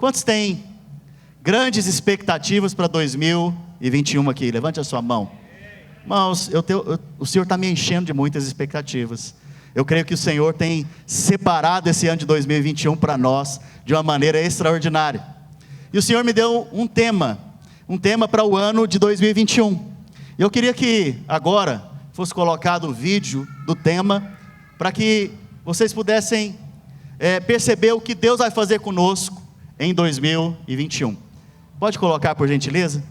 Quantos têm grandes expectativas para 2021 aqui? Levante a sua mão. Irmãos, o Senhor está me enchendo de muitas expectativas. Eu creio que o Senhor tem separado esse ano de 2021 para nós de uma maneira extraordinária. E o Senhor me deu um tema para o ano de 2021. Eu queria que agora fosse colocado o vídeo do tema, para que vocês pudessem perceber o que Deus vai fazer conosco em 2021. Pode colocar, por gentileza?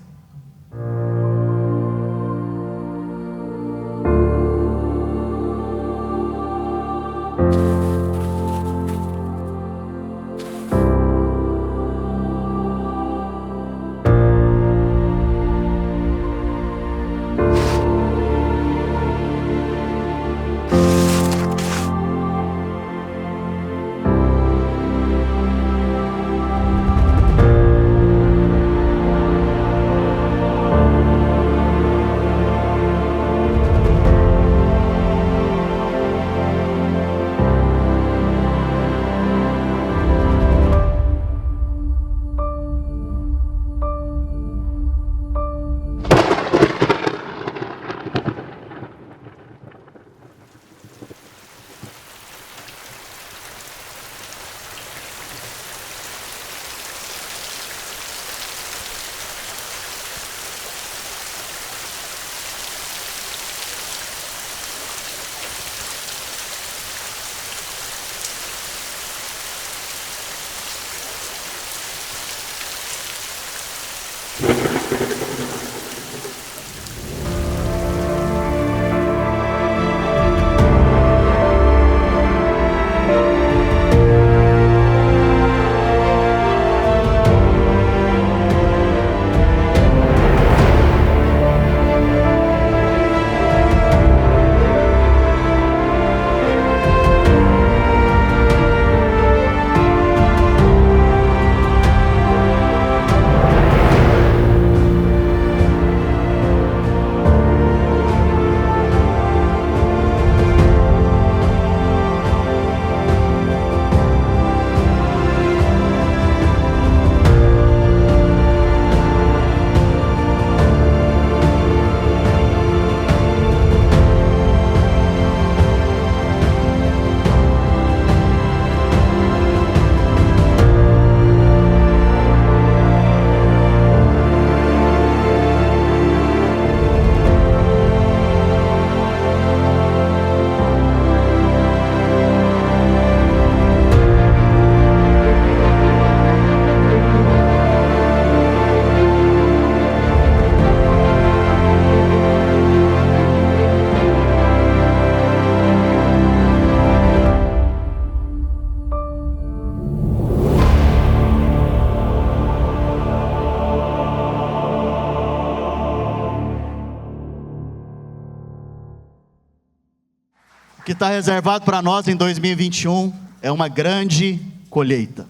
O que está reservado para nós em 2021 é uma grande colheita.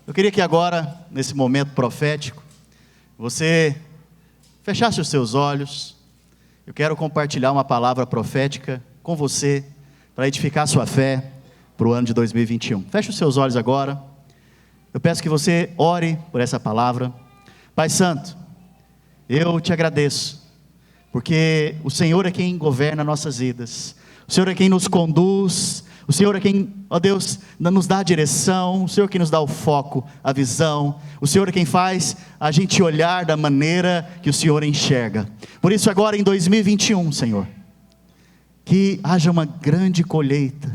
Eu queria que agora, nesse momento profético, você fechasse os seus olhos. Eu quero compartilhar uma palavra profética com você, para edificar a sua fé para o ano de 2021. Feche os seus olhos agora. Eu peço que você ore por essa palavra. Pai Santo, eu te agradeço, porque o Senhor é quem governa nossas vidas. O Senhor é quem nos conduz, o Senhor é quem, ó Deus, nos dá a direção, o Senhor é quem nos dá o foco, a visão, o Senhor é quem faz a gente olhar da maneira que o Senhor enxerga. Por isso agora em 2021, Senhor, que haja uma grande colheita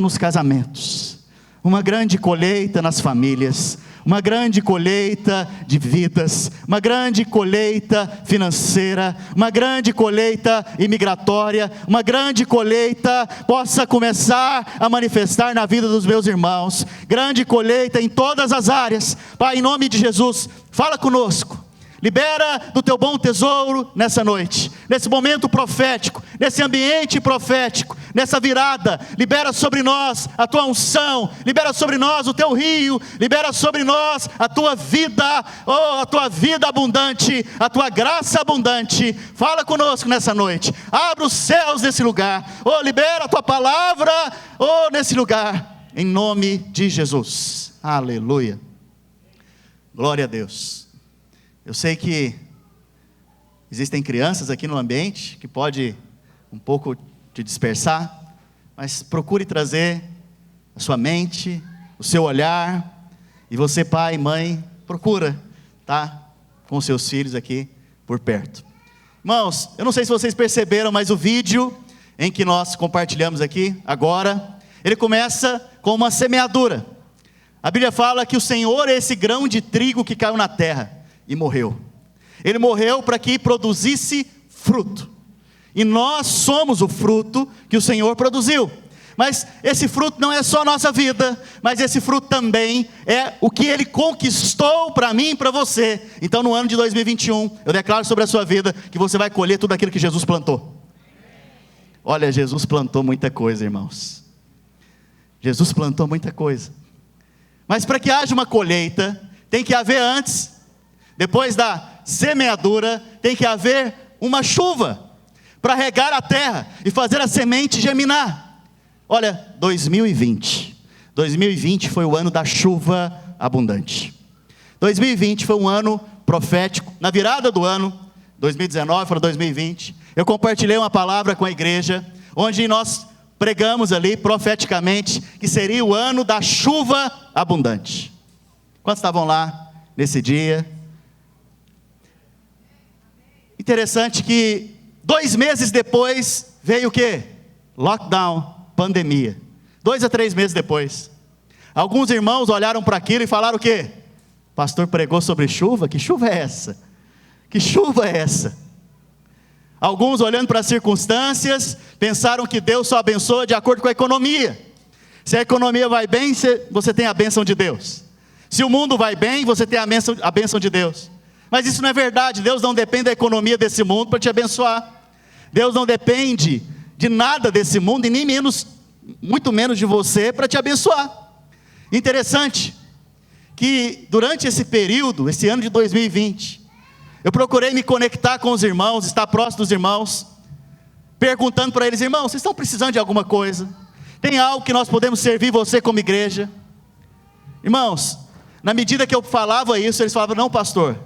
nos casamentos, uma grande colheita nas famílias, uma grande colheita de vidas, uma grande colheita financeira, uma grande colheita imigratória, uma grande colheita possa começar a manifestar na vida dos meus irmãos, grande colheita em todas as áreas. Pai, em nome de Jesus, fala conosco. Libera do teu bom tesouro nessa noite, nesse momento profético, nesse ambiente profético, nessa virada. Libera sobre nós a tua unção, libera sobre nós o teu rio, libera sobre nós a tua vida, a tua vida abundante, a tua graça abundante. Fala conosco nessa noite, abre os céus nesse lugar, libera a tua palavra, nesse lugar, em nome de Jesus, Aleluia. Glória a Deus. Eu sei que existem crianças aqui no ambiente que pode um pouco te dispersar, mas procure trazer a sua mente, o seu olhar, e você, pai e mãe, procura estar com os seus filhos aqui por perto. Irmãos, eu não sei se vocês perceberam, mas o vídeo em que nós compartilhamos aqui agora, ele começa com uma semeadura. A Bíblia fala que o Senhor é esse grão de trigo que caiu na terra e morreu. Ele morreu para que produzisse fruto. E nós somos o fruto que o Senhor produziu. Mas esse fruto não é só a nossa vida, mas esse fruto também é o que Ele conquistou para mim e para você. Então no ano de 2021, eu declaro sobre a sua vida que você vai colher tudo aquilo que Jesus plantou. Olha, Jesus plantou muita coisa, irmãos. Jesus plantou muita coisa. Mas para que haja uma colheita, tem que haver antes, depois da semeadura, tem que haver uma chuva para regar a terra e fazer a semente germinar. Olha, 2020 foi o ano da chuva abundante. 2020 foi um ano profético. Na virada do ano, 2019 para 2020, eu compartilhei uma palavra com a igreja, onde nós pregamos ali profeticamente que seria o ano da chuva abundante. Quantos estavam lá nesse dia? Interessante que 2 meses depois veio o quê? Lockdown, pandemia. 2 a 3 meses depois. Alguns irmãos olharam para aquilo e falaram o quê? O pastor pregou sobre chuva? Que chuva é essa? Que chuva é essa? Alguns, olhando para as circunstâncias, pensaram que Deus só abençoa de acordo com a economia. Se a economia vai bem, você tem a bênção de Deus. Se o mundo vai bem, você tem a bênção de Deus. Mas isso não é verdade. Deus não depende da economia desse mundo para te abençoar. Deus não depende de nada desse mundo, e nem menos, muito menos de você, para te abençoar. Interessante que durante esse período, esse ano de 2020, eu procurei me conectar com os irmãos, estar próximo dos irmãos, perguntando para eles: irmãos, vocês estão precisando de alguma coisa? Tem algo que nós podemos servir você como igreja? Irmãos, na medida que eu falava isso, eles falavam: não, pastor,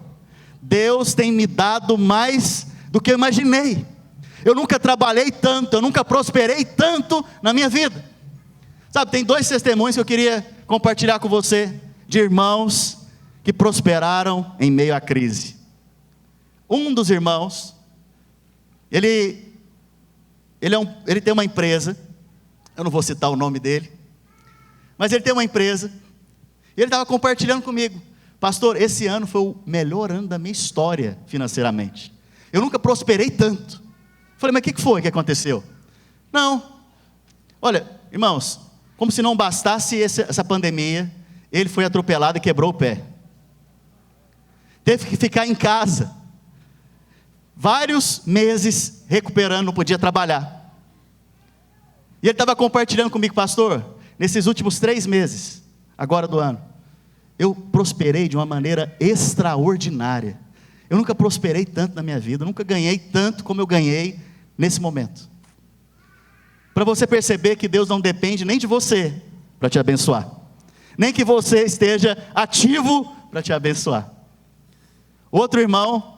Deus tem me dado mais do que eu imaginei. Eu nunca trabalhei tanto, eu nunca prosperei tanto na minha vida. Sabe, tem 2 testemunhos que eu queria compartilhar com você, de irmãos que prosperaram em meio à crise. Um dos irmãos, ele tem uma empresa, eu não vou citar o nome dele, mas ele tem uma empresa, e ele estava compartilhando comigo: pastor, esse ano foi o melhor ano da minha história financeiramente. Eu nunca prosperei tanto. Falei: mas o que foi que aconteceu? Não, olha, irmãos, como se não bastasse essa pandemia, ele foi atropelado e quebrou o pé. Teve que ficar em casa vários meses recuperando, não podia trabalhar. E ele estava compartilhando comigo: pastor, nesses últimos 3 meses, agora do ano, eu prosperei de uma maneira extraordinária. Eu nunca prosperei tanto na minha vida, eu nunca ganhei tanto como eu ganhei nesse momento. Para você perceber que Deus não depende nem de você para te abençoar, nem que você esteja ativo para te abençoar. Outro irmão,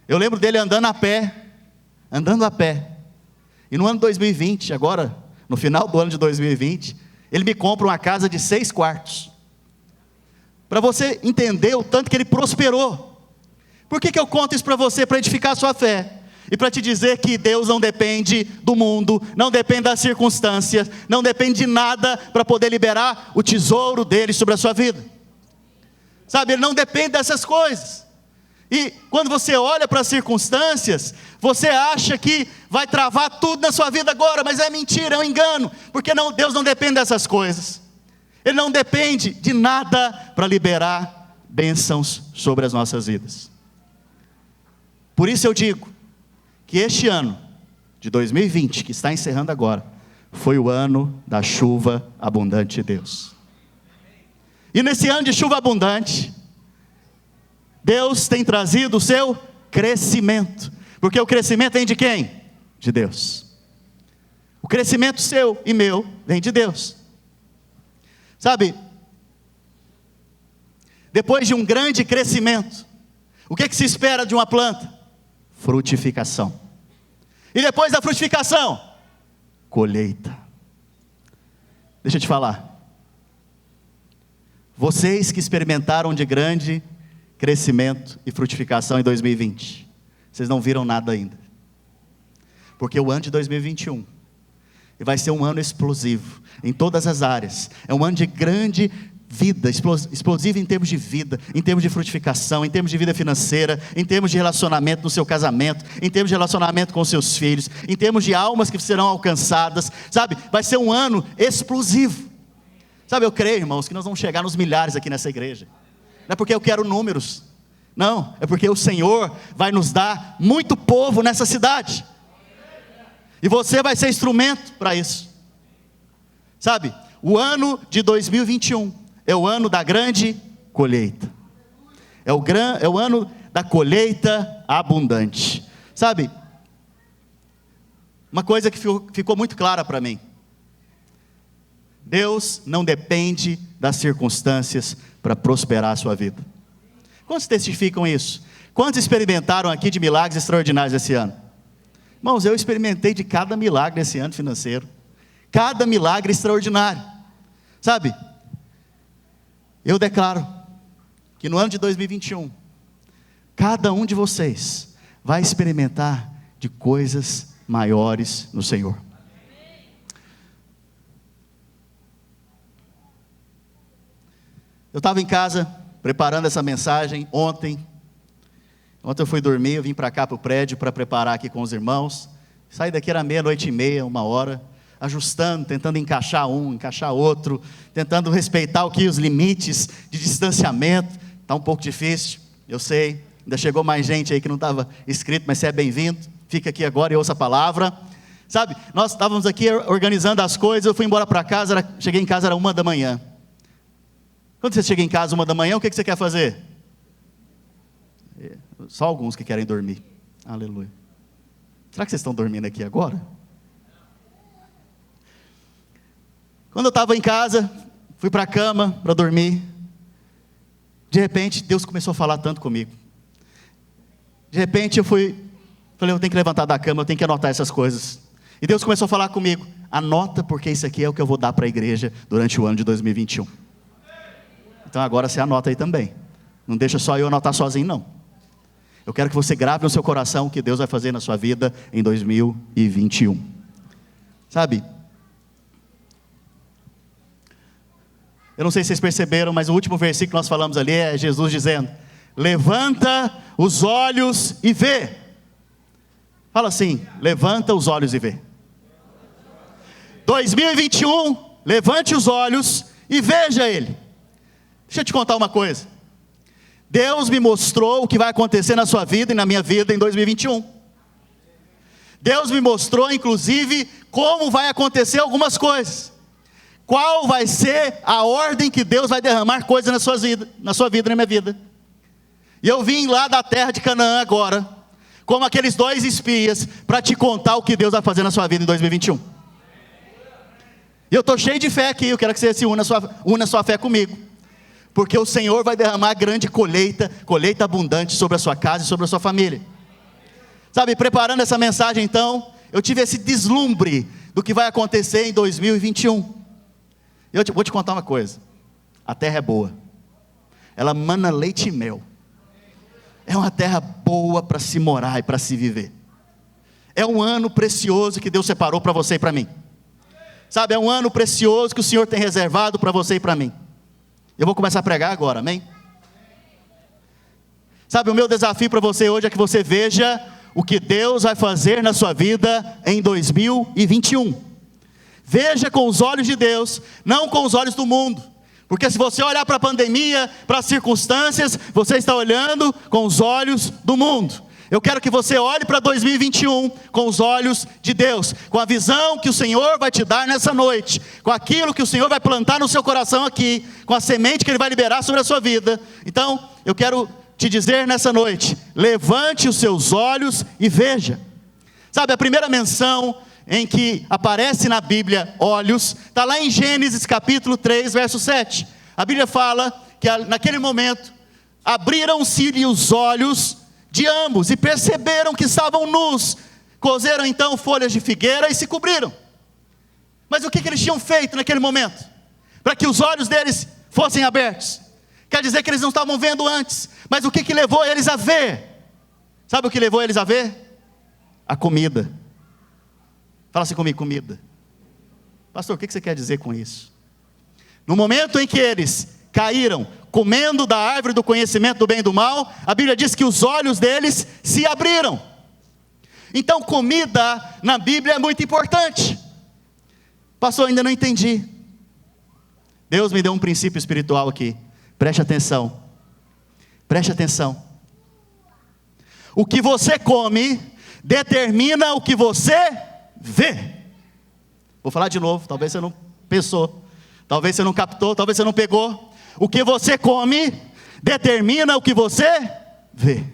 eu lembro dele andando a pé, e no ano 2020, agora, no final do ano de 2020, ele me compra uma casa de 6 quartos, para você entender o tanto que ele prosperou. Por que eu conto isso para você? Para edificar a sua fé, e para te dizer que Deus não depende do mundo, não depende das circunstâncias, não depende de nada para poder liberar o tesouro dele sobre a sua vida. Sabe, ele não depende dessas coisas. E quando você olha para as circunstâncias, você acha que vai travar tudo na sua vida agora, mas é mentira, é um engano, porque Deus não depende dessas coisas. Ele não depende de nada para liberar bênçãos sobre as nossas vidas. Por isso eu digo que este ano de 2020, que está encerrando agora, foi o ano da chuva abundante de Deus. E nesse ano de chuva abundante, Deus tem trazido o seu crescimento, porque o crescimento vem de quem? De Deus. O crescimento seu e meu vem de Deus. Sabe, depois de um grande crescimento, o que se espera de uma planta? Frutificação. E depois da frutificação, colheita. Deixa eu te falar. Vocês que experimentaram de grande crescimento e frutificação em 2020, vocês não viram nada ainda. Porque o ano de 2021 vai ser um ano explosivo em todas as áreas. É um ano de grande vida, explosivo em termos de vida, em termos de frutificação, em termos de vida financeira, em termos de relacionamento no seu casamento, em termos de relacionamento com seus filhos, em termos de almas que serão alcançadas, sabe? Vai ser um ano explosivo. Sabe, eu creio, irmãos, que nós vamos chegar nos milhares aqui nessa igreja. Não é porque eu quero números, não, é porque o Senhor vai nos dar muito povo nessa cidade. E você vai ser instrumento para isso. Sabe, o ano de 2021 é o ano da grande colheita. É o ano da colheita abundante. Sabe, uma coisa que ficou muito clara para mim. Deus não depende das circunstâncias para prosperar a sua vida. Quantos testificam isso? Quantos experimentaram aqui de milagres extraordinários esse ano? Irmãos, eu experimentei de cada milagre esse ano financeiro. Cada milagre extraordinário. Sabe, eu declaro que no ano de 2021, cada um de vocês vai experimentar de coisas maiores no Senhor. Eu estava em casa, preparando essa mensagem ontem. Ontem eu fui dormir, eu vim para cá para o prédio para preparar aqui com os irmãos. Saí daqui, era 00:30, 1h, ajustando, tentando encaixar encaixar outro, tentando respeitar os limites de distanciamento. Está um pouco difícil, eu sei. Ainda chegou mais gente aí que não estava inscrito, mas você é bem-vindo. Fica aqui agora e ouça a palavra. Sabe, nós estávamos aqui organizando as coisas, eu fui embora para casa, cheguei em casa, era 1h. Quando você chega em casa 1h, o que você quer fazer? Só alguns que querem dormir. Aleluia. Será que vocês estão dormindo aqui agora? Quando eu estava em casa, fui para a cama para dormir. De repente, Deus começou a falar tanto comigo. De repente falei, eu tenho que levantar da cama, eu tenho que anotar essas coisas. E Deus começou a falar comigo, anota, porque isso aqui é o que eu vou dar para a igreja durante o ano de 2021. Então agora você anota aí também. Não deixa só eu anotar sozinho, não. Eu quero que você grave no seu coração o que Deus vai fazer na sua vida em 2021. Sabe? Eu não sei se vocês perceberam, mas o último versículo que nós falamos ali é Jesus dizendo, levanta os olhos e vê. Fala assim, levanta os olhos e vê. 2021, levante os olhos e veja Ele. Deixa eu te contar uma coisa. Deus me mostrou o que vai acontecer na sua vida e na minha vida em 2021. Deus me mostrou, inclusive, como vai acontecer algumas coisas. Qual vai ser a ordem que Deus vai derramar coisas na sua vida e na minha vida. E eu vim lá da terra de Canaã agora, como aqueles 2 espias, para te contar o que Deus vai fazer na sua vida em 2021. E eu estou cheio de fé aqui, eu quero que você se una a sua fé comigo. Porque o Senhor vai derramar grande colheita abundante sobre a sua casa e sobre a sua família. Sabe, preparando essa mensagem então, eu tive esse deslumbre do que vai acontecer em 2021. Eu vou te contar uma coisa, a terra é boa, ela mana leite e mel. É uma terra boa para se morar e para se viver. É um ano precioso que Deus separou para você e para mim. Sabe, é um ano precioso que o Senhor tem reservado para você e para mim. Eu vou começar a pregar agora, amém? Sabe, o meu desafio para você hoje é que você veja o que Deus vai fazer na sua vida em 2021. Veja com os olhos de Deus, não com os olhos do mundo. Porque se você olhar para a pandemia, para as circunstâncias, você está olhando com os olhos do mundo. Eu quero que você olhe para 2021 com os olhos de Deus, com a visão que o Senhor vai te dar nessa noite, com aquilo que o Senhor vai plantar no seu coração aqui, com a semente que Ele vai liberar sobre a sua vida. Então, eu quero te dizer nessa noite, levante os seus olhos e veja. Sabe, a primeira menção em que aparece na Bíblia olhos, está lá em Gênesis capítulo 3, verso 7. A Bíblia fala que naquele momento abriram-se-lhe os olhos de ambos e perceberam que estavam nus. Coseram então folhas de figueira e se cobriram. Mas o que eles tinham feito naquele momento? Para que os olhos deles fossem abertos. Quer dizer que eles não estavam vendo antes. Mas o que levou eles a ver? Sabe o que levou eles a ver? A comida. Fala assim comigo, comida. Pastor, o que você quer dizer com isso? No momento em que eles caíram comendo da árvore do conhecimento do bem e do mal, a Bíblia diz que os olhos deles se abriram. Então comida na Bíblia é muito importante. Pastor, ainda não entendi. Deus me deu um princípio espiritual aqui. Preste atenção. Preste atenção. O que você come determina o que você vê. Vou falar de novo, talvez você não pensou, talvez você não captou, talvez você não pegou. O que você come determina o que você vê.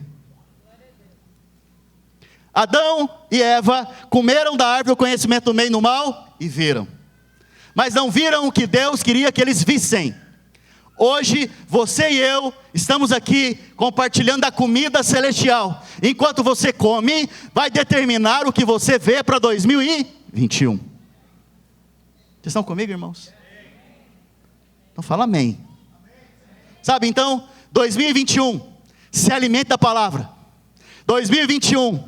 Adão e Eva comeram da árvore do conhecimento do bem e do mal e viram. Mas não viram o que Deus queria que eles vissem. Hoje, você e eu estamos aqui compartilhando a comida celestial. Enquanto você come, vai determinar o que você vê para 2021. Vocês estão comigo, irmãos? Então fala amém. Sabe, então, 2021, se alimente da palavra. 2021,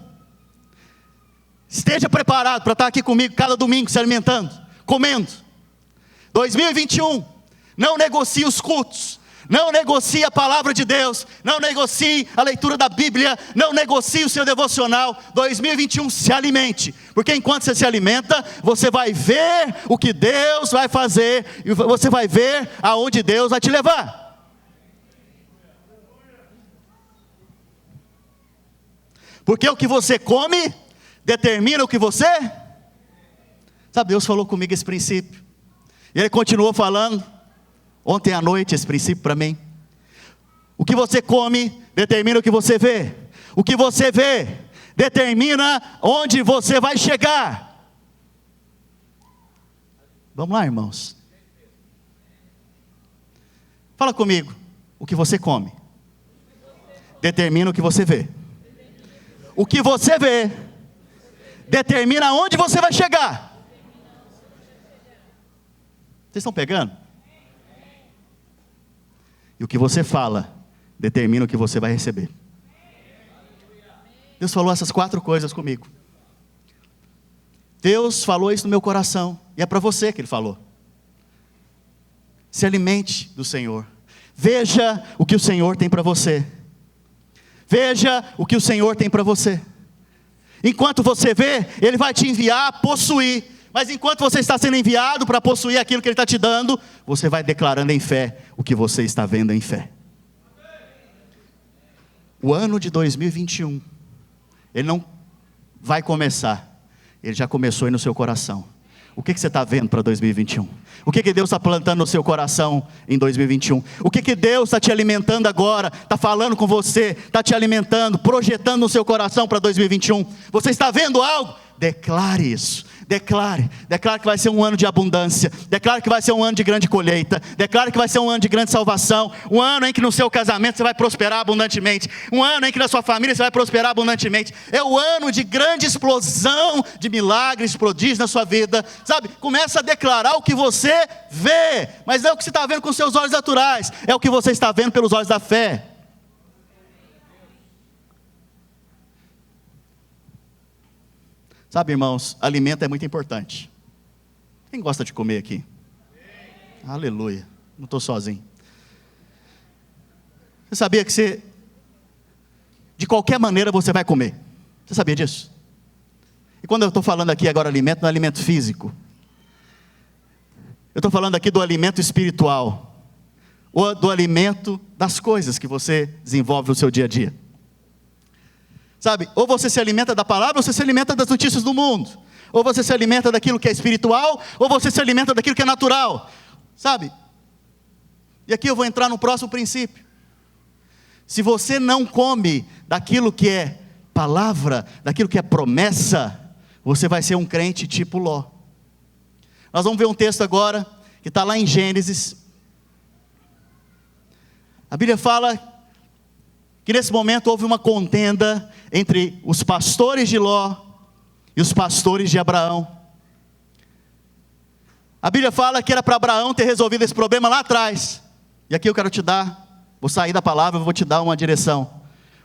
esteja preparado para estar aqui comigo cada domingo, se alimentando, comendo. 2021, não negocie os cultos, não negocie a palavra de Deus, não negocie a leitura da Bíblia, não negocie o seu devocional. 2021, se alimente, porque enquanto você se alimenta, você vai ver o que Deus vai fazer, e você vai ver aonde Deus vai te levar. Porque o que você come determina o que você... Sabe, Deus falou comigo esse princípio, e Ele continuou falando ontem à noite esse princípio para mim. O que você come determina o que você vê. O que você vê determina onde você vai chegar. Vamos lá, irmãos. Fala comigo. O que você come determina o que você vê. O que você vê determina onde você vai chegar. Vocês estão pegando? E o que você fala determina o que você vai receber. Deus falou essas 4 coisas comigo. Deus falou isso no meu coração, e é para você que Ele falou. Se alimente do Senhor. Veja o que o Senhor tem para você. Veja o que o Senhor tem para você. Enquanto você vê, Ele vai te enviar a possuir. Mas enquanto você está sendo enviado para possuir aquilo que Ele está te dando, você vai declarando em fé o que você está vendo em fé. O ano de 2021, ele não vai começar, ele já começou aí no seu coração. O que você está vendo para 2021? O que Deus está plantando no seu coração em 2021? O que Deus está te alimentando agora? Está falando com você, está te alimentando, projetando no seu coração para 2021? Você está vendo algo? Declare isso. Declare que vai ser um ano de abundância, declare que vai ser um ano de grande colheita, declare que vai ser um ano de grande salvação, um ano em que no seu casamento você vai prosperar abundantemente, um ano em que na sua família você vai prosperar abundantemente. É o ano de grande explosão de milagres, prodígios na sua vida. Sabe, começa a declarar o que você vê, mas não é o que você está vendo com seus olhos naturais, é o que você está vendo pelos olhos da fé. Sabe, irmãos, alimento é muito importante. Quem gosta de comer aqui? Aleluia, não estou sozinho. Você sabia que de qualquer maneira você vai comer? Você sabia disso? E quando eu estou falando aqui agora alimento, não é alimento físico. Eu estou falando aqui do alimento espiritual, ou do alimento das coisas que você desenvolve no seu dia a dia. Sabe, ou você se alimenta da palavra, ou você se alimenta das notícias do mundo. Ou você se alimenta daquilo que é espiritual, ou você se alimenta daquilo que é natural. Sabe? E aqui eu vou entrar no próximo princípio. Se você não come daquilo que é palavra, daquilo que é promessa, você vai ser um crente tipo Ló. Nós vamos ver um texto agora, que está lá em Gênesis. A Bíblia fala que nesse momento houve uma contenda entre os pastores de Ló e os pastores de Abraão. A Bíblia fala que era para Abraão ter resolvido esse problema lá atrás. E aqui eu quero te dar, vou sair da palavra, vou te dar uma direção.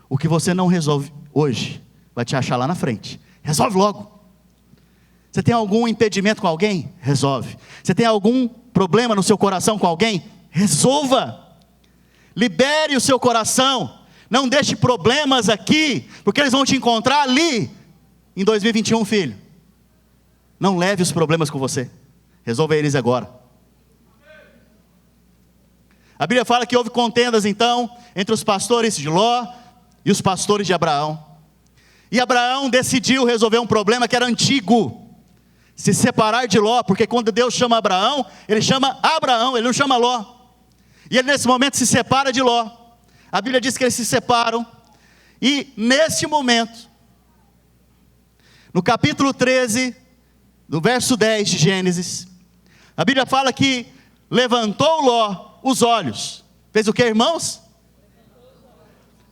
O que você não resolve hoje, vai te achar lá na frente. Resolve logo. Você tem algum impedimento com alguém? Resolve. Você tem algum problema no seu coração com alguém? Resolva. Libere o seu coração. Não deixe problemas aqui, porque eles vão te encontrar ali, em 2021, filho. Não leve os problemas com você. Resolva eles agora. A Bíblia fala que houve contendas então, entre os pastores de Ló e os pastores de Abraão. E Abraão decidiu resolver um problema que era antigo. Se separar de Ló, porque quando Deus chama Abraão, ele chama Abraão, ele não chama Ló. E ele nesse momento se separa de Ló. A Bíblia diz que eles se separam. E nesse momento, no capítulo 13, no verso 10 de Gênesis, a Bíblia fala que levantou Ló os olhos. Fez o que, irmãos?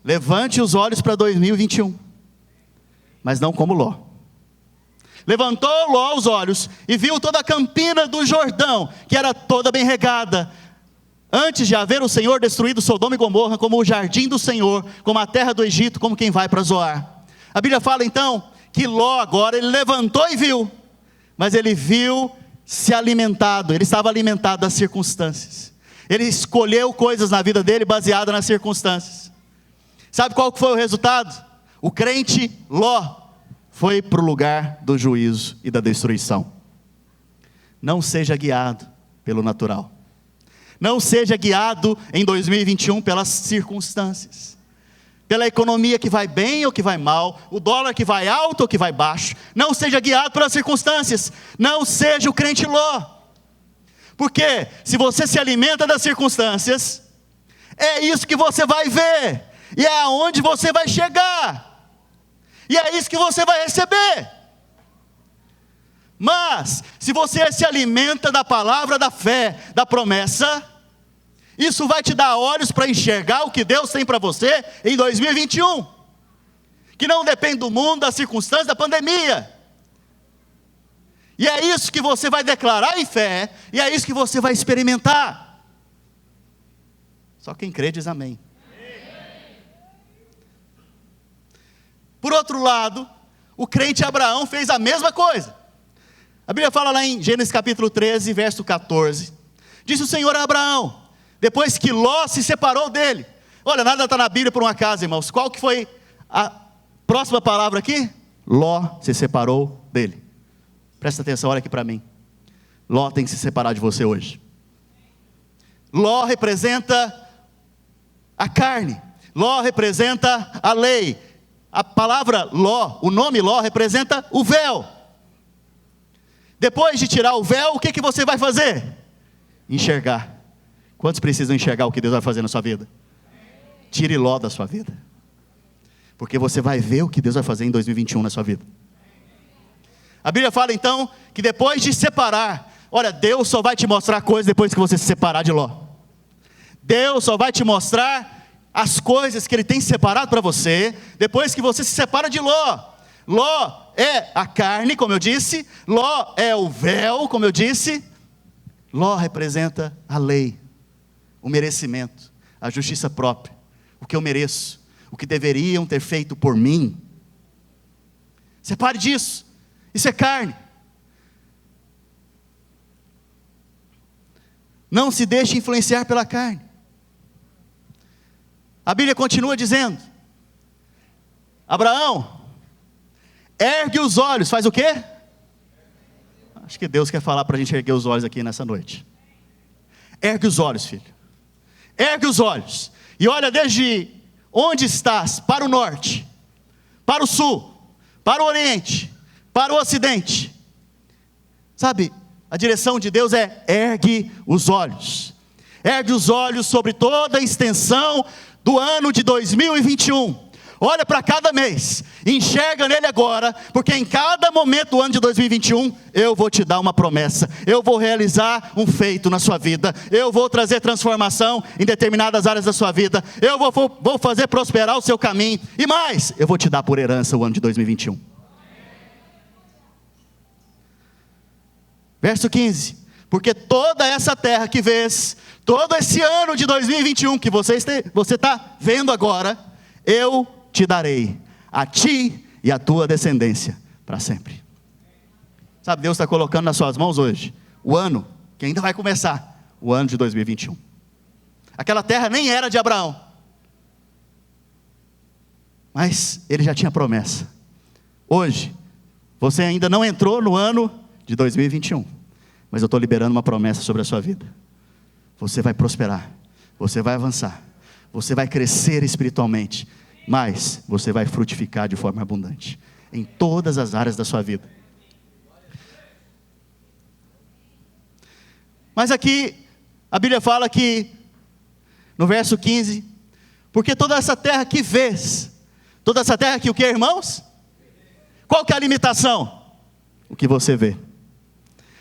Levante os olhos para 2021. Mas não como Ló. Levantou Ló os olhos e viu toda a campina do Jordão, que era toda bem regada, antes de haver o Senhor destruído Sodoma e Gomorra, como o jardim do Senhor, como a terra do Egito, como quem vai para Zoar. A Bíblia fala então, que Ló agora, ele levantou e viu, mas ele viu se alimentado, ele estava alimentado das circunstâncias, ele escolheu coisas na vida dele, baseada nas circunstâncias. Sabe qual foi o resultado? O crente Ló, foi para o lugar do juízo e da destruição. Não seja guiado pelo natural. Não seja guiado em 2021 pelas circunstâncias. Pela economia que vai bem ou que vai mal. O dólar que vai alto ou que vai baixo. Não seja guiado pelas circunstâncias. Não seja o crente Ló. Porque se você se alimenta das circunstâncias, é isso que você vai ver. E é aonde você vai chegar. E é isso que você vai receber. Mas, se você se alimenta da palavra da fé, da promessa, isso vai te dar olhos para enxergar o que Deus tem para você em 2021. Que não depende do mundo, das circunstâncias, da pandemia. E é isso que você vai declarar em fé, e é isso que você vai experimentar. Só quem crê diz amém. Por outro lado, o crente Abraão fez a mesma coisa. A Bíblia fala lá em Gênesis capítulo 13, verso 14. Disse o Senhor a Abraão, depois que Ló se separou dele. Olha, nada está na Bíblia por um acaso, irmãos. Qual que foi a próxima palavra aqui? Ló se separou dele. Presta atenção, olha aqui para mim. Ló tem que se separar de você hoje. Ló representa a carne. Ló representa a lei. A palavra Ló, o nome Ló representa o véu. Depois de tirar o véu, o que você vai fazer? Enxergar. Quantos precisam enxergar o que Deus vai fazer na sua vida? Tire Ló da sua vida. Porque você vai ver o que Deus vai fazer em 2021 na sua vida. A Bíblia fala então, que depois de separar, olha, Deus só vai te mostrar coisas depois que você se separar de Ló. Deus só vai te mostrar as coisas que Ele tem separado para você, depois que você se separa de Ló. Ló é a carne, como eu disse. Ló é o véu, como eu disse. Ló representa a lei, o merecimento, a justiça própria, o que eu mereço, o que deveriam ter feito por mim. Separe disso, isso é carne. Não se deixe influenciar pela carne. A Bíblia continua dizendo, Abraão, ergue os olhos, faz o quê? Acho que Deus quer falar para a gente erguer os olhos aqui nessa noite. Ergue os olhos, filho. Ergue os olhos. E olha desde onde estás, para o norte, para o sul, para o oriente, para o ocidente. Sabe, a direção de Deus é ergue os olhos. Ergue os olhos sobre toda a extensão do ano de 2021. olha para cada mês, enxerga nele agora, porque em cada momento do ano de 2021, eu vou te dar uma promessa, eu vou realizar um feito na sua vida, eu vou trazer transformação em determinadas áreas da sua vida, eu vou fazer prosperar o seu caminho, e mais, eu vou te dar por herança o ano de 2021. Verso 15, porque toda essa terra que vês, todo esse ano de 2021 que você está vendo agora, eu te darei, a ti e a tua descendência, para sempre. Sabe, Deus está colocando nas suas mãos hoje, o ano que ainda vai começar, o ano de 2021. Aquela terra nem era de Abraão, mas ele já tinha promessa. Hoje, você ainda não entrou no ano de 2021, mas eu estou liberando uma promessa sobre a sua vida. Você vai prosperar, você vai avançar, você vai crescer espiritualmente, mas você vai frutificar de forma abundante, em todas as áreas da sua vida. Mas aqui, a Bíblia fala que, no verso 15, porque toda essa terra que vês, toda essa terra que o que, irmãos? Qual que é a limitação? O que você vê.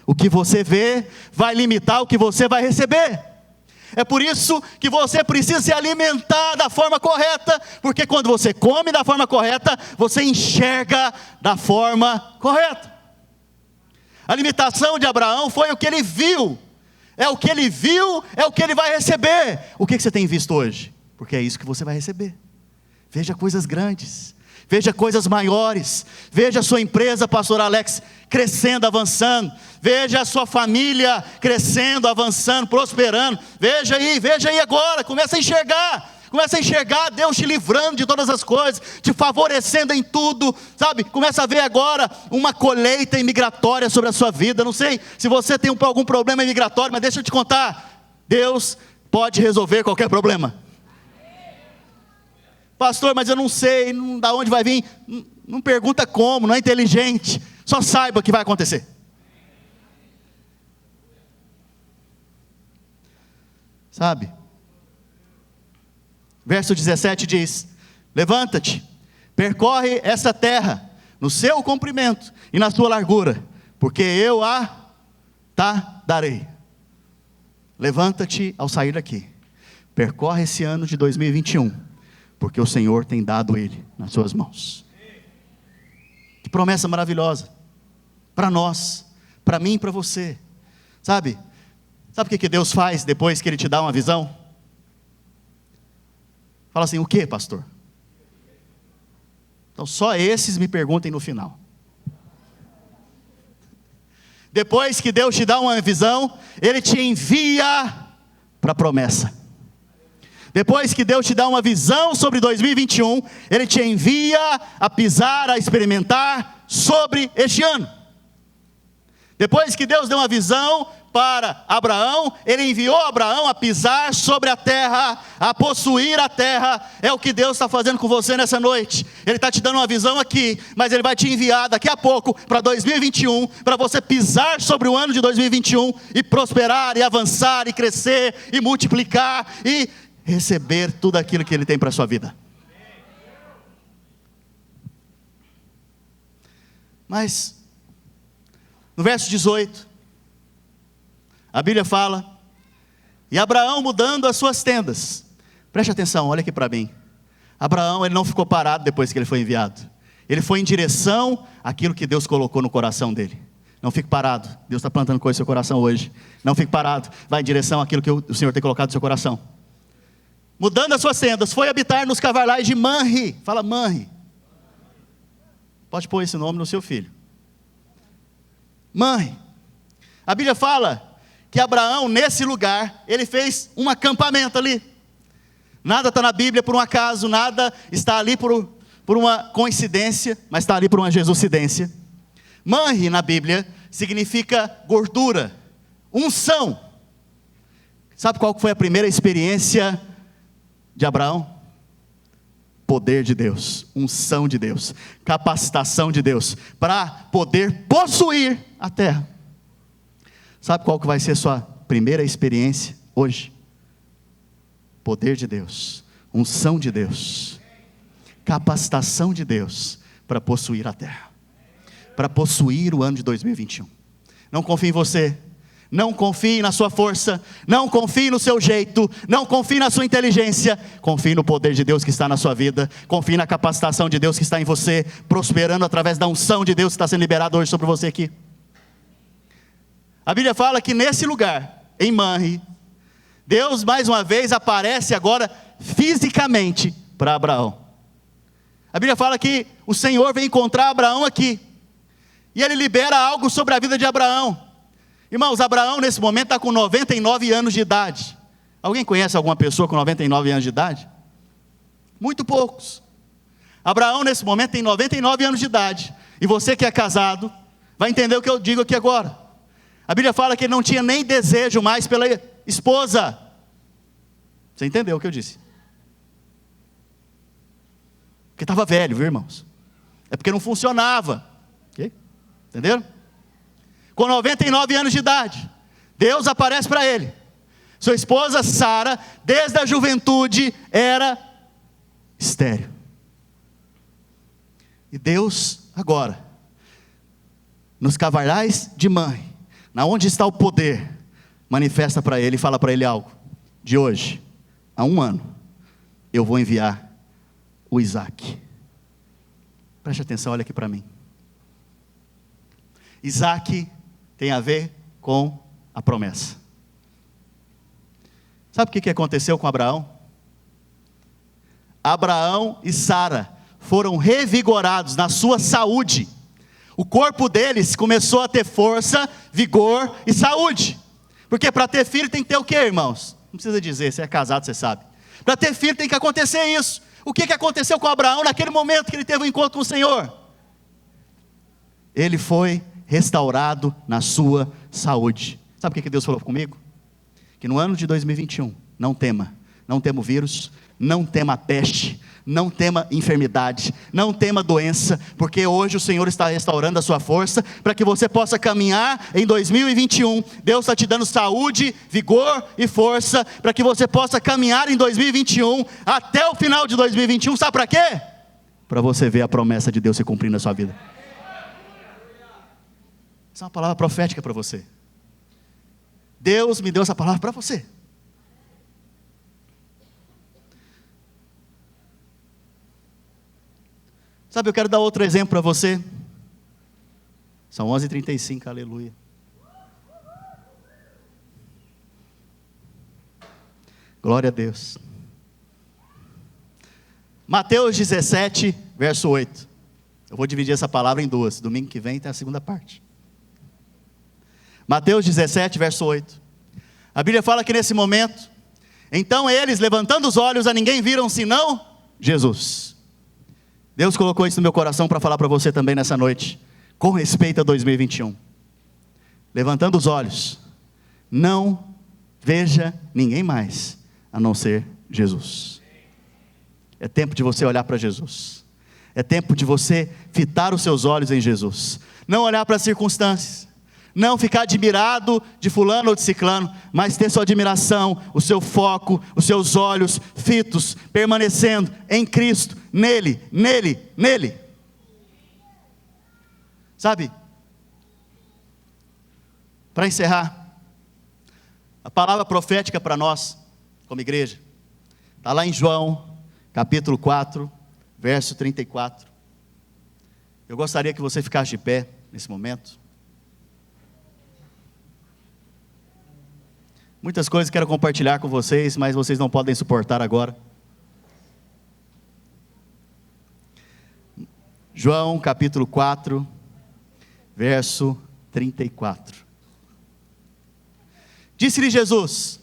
O que você vê vai limitar o que você vai receber. É por isso que você precisa se alimentar da forma correta, porque quando você come da forma correta, você enxerga da forma correta. A limitação de Abraão foi o que ele viu. É o que ele viu, é o que ele vai receber. O que você tem visto hoje? Porque é isso que você vai receber. Veja coisas grandes, veja coisas maiores, veja a sua empresa, pastor Alex, crescendo, avançando, veja a sua família crescendo, avançando, prosperando, veja aí agora, começa a enxergar Deus te livrando de todas as coisas, te favorecendo em tudo, sabe, começa a ver agora uma colheita imigratória sobre a sua vida. Não sei se você tem algum problema imigratório, mas deixa eu te contar, Deus pode resolver qualquer problema. Pastor, mas eu não sei, da onde vai vir, não pergunta como, não é inteligente, só saiba que vai acontecer. Sabe? Verso 17 diz: levanta-te, percorre essa terra, no seu comprimento e na sua largura, porque eu a darei. Levanta-te ao sair daqui, percorre esse ano de 2021, porque o Senhor tem dado ele nas suas mãos. Que promessa maravilhosa, para nós, para mim e para você. Sabe o que Deus faz depois que Ele te dá uma visão? Fala assim: o que, pastor? Então só esses me perguntem no final. Depois que Deus te dá uma visão, Ele te envia para a promessa. Depois que Deus te dá uma visão sobre 2021, Ele te envia a pisar, a experimentar sobre este ano. Depois que Deus deu uma visão para Abraão, Ele enviou Abraão a pisar sobre a terra, a possuir a terra. É o que Deus está fazendo com você nessa noite. Ele está te dando uma visão aqui, mas Ele vai te enviar daqui a pouco para 2021, para você pisar sobre o ano de 2021 e prosperar, e avançar, e crescer, e multiplicar, e receber tudo aquilo que Ele tem para a sua vida. Mas, no verso 18, a Bíblia fala: e Abraão mudando as suas tendas. Preste atenção, olha aqui para mim. Abraão, ele não ficou parado depois que ele foi enviado. Ele foi em direção àquilo que Deus colocou no coração dele. Não fique parado, Deus está plantando coisa no seu coração hoje. Não fique parado, vai em direção àquilo que o Senhor tem colocado no seu coração. Mudando as suas tendas, foi habitar nos cavalais de Manre. Fala Manre. Pode pôr esse nome no seu filho. Manre. A Bíblia fala que Abraão, nesse lugar, ele fez um acampamento ali. Nada está na Bíblia por um acaso, nada está ali por uma coincidência, mas está ali por uma jesucidência. Manre na Bíblia significa gordura, unção. Sabe qual foi a primeira experiência de Abraão? Poder de Deus, unção de Deus, capacitação de Deus, para poder possuir a terra. Sabe qual que vai ser sua primeira experiência hoje? Poder de Deus, unção de Deus, capacitação de Deus para possuir a terra, para possuir o ano de 2021. Não confie em você, não confie na sua força, não confie no seu jeito, não confie na sua inteligência, confie no poder de Deus que está na sua vida, confie na capacitação de Deus que está em você, prosperando através da unção de Deus que está sendo liberada hoje sobre você aqui. A Bíblia fala que nesse lugar, em Manre, Deus mais uma vez aparece agora fisicamente para Abraão. A Bíblia fala que o Senhor vem encontrar Abraão aqui, e Ele libera algo sobre a vida de Abraão. Irmãos, Abraão nesse momento está com 99 anos de idade. Alguém conhece alguma pessoa com 99 anos de idade? Muito poucos. Abraão nesse momento tem 99 anos de idade, e você que é casado, vai entender o que eu digo aqui agora. A Bíblia fala que ele não tinha nem desejo mais pela esposa. Você entendeu o que eu disse? Porque estava velho, viu, irmãos? É porque não funcionava. Okay? Entenderam? Com 99 anos de idade, Deus aparece para ele. Sua esposa Sara, desde a juventude, era estéril. E Deus, agora, nos cavaleiros de Manre, na onde está o poder, manifesta para ele e fala para ele algo. De hoje a 1 ano, eu vou enviar o Isaac. Preste atenção, olha aqui para mim. Isaac tem a ver com a promessa. Sabe o que aconteceu com Abraão? Abraão e Sara foram revigorados na sua saúde. O corpo deles começou a ter força, vigor e saúde. Porque para ter filho tem que ter o quê, irmãos? Não precisa dizer, você é casado, você sabe. Para ter filho tem que acontecer isso. O que aconteceu com Abraão naquele momento que ele teve um encontro com o Senhor? Ele foi restaurado na sua saúde. Sabe o que Deus falou comigo? Que no ano de 2021, não tema o vírus, não tema a peste, não tema enfermidade, não tema doença, porque hoje o Senhor está restaurando a sua força, para que você possa caminhar em 2021, Deus está te dando saúde, vigor e força, para que você possa caminhar em 2021, até o final de 2021, sabe para quê? Para você ver a promessa de Deus se cumprir na sua vida. Essa é uma palavra profética para você. Deus me deu essa palavra para você. Sabe, eu quero dar outro exemplo para você. São 11h35, aleluia. Glória a Deus. Mateus 17, verso 8. Eu vou dividir essa palavra em duas. Domingo que vem tem a segunda parte. Mateus 17, verso 8. A Bíblia fala que nesse momento, então eles, levantando os olhos, a ninguém viram senão Jesus. Deus colocou isso no meu coração para falar para você também nessa noite, com respeito a 2021. Levantando os olhos, não veja ninguém mais, a não ser Jesus. É tempo de você olhar para Jesus. É tempo de você fitar os seus olhos em Jesus. Não olhar para as circunstâncias. Não ficar admirado de fulano ou de ciclano, mas ter sua admiração, o seu foco, os seus olhos fitos, permanecendo em Cristo, nele. Sabe? Para encerrar, a palavra profética para nós, como igreja, está lá em João, capítulo 4, verso 34. Eu gostaria que você ficasse de pé nesse momento. Muitas coisas quero compartilhar com vocês, mas vocês não podem suportar agora. João capítulo 4, verso 34. Disse-lhe Jesus: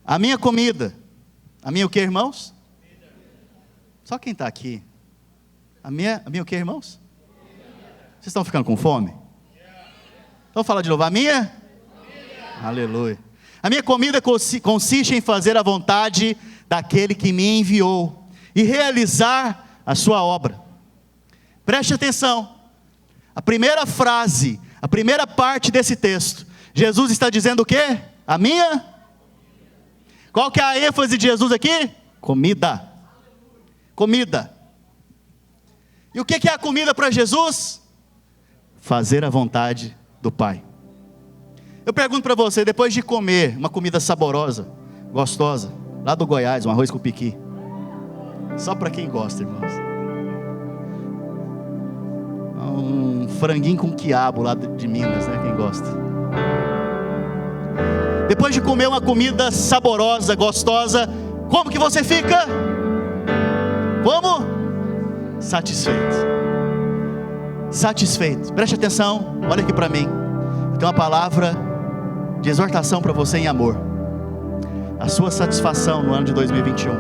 a minha comida, a minha o que, irmãos? Só quem está aqui. A minha o que, irmãos? Vocês estão ficando com fome? Então fala de novo, a minha? Aleluia. A minha comida consiste em fazer a vontade daquele que me enviou e realizar a sua obra. Preste atenção. A primeira frase, a primeira parte desse texto, Jesus está dizendo o quê? A minha? Qual que é a ênfase de Jesus aqui? Comida. Comida. E o que é a comida para Jesus? Fazer a vontade do Pai. Eu pergunto para você, depois de comer uma comida saborosa, gostosa, lá do Goiás, um arroz com piqui, só para quem gosta, irmãos, um franguinho com quiabo lá de Minas, né, quem gosta. Depois de comer uma comida saborosa, gostosa, como que você fica? Como? Satisfeito. Satisfeito. Preste atenção, olha aqui para mim. Eu tenho uma palavra de exortação para você em amor. A sua satisfação no ano de 2021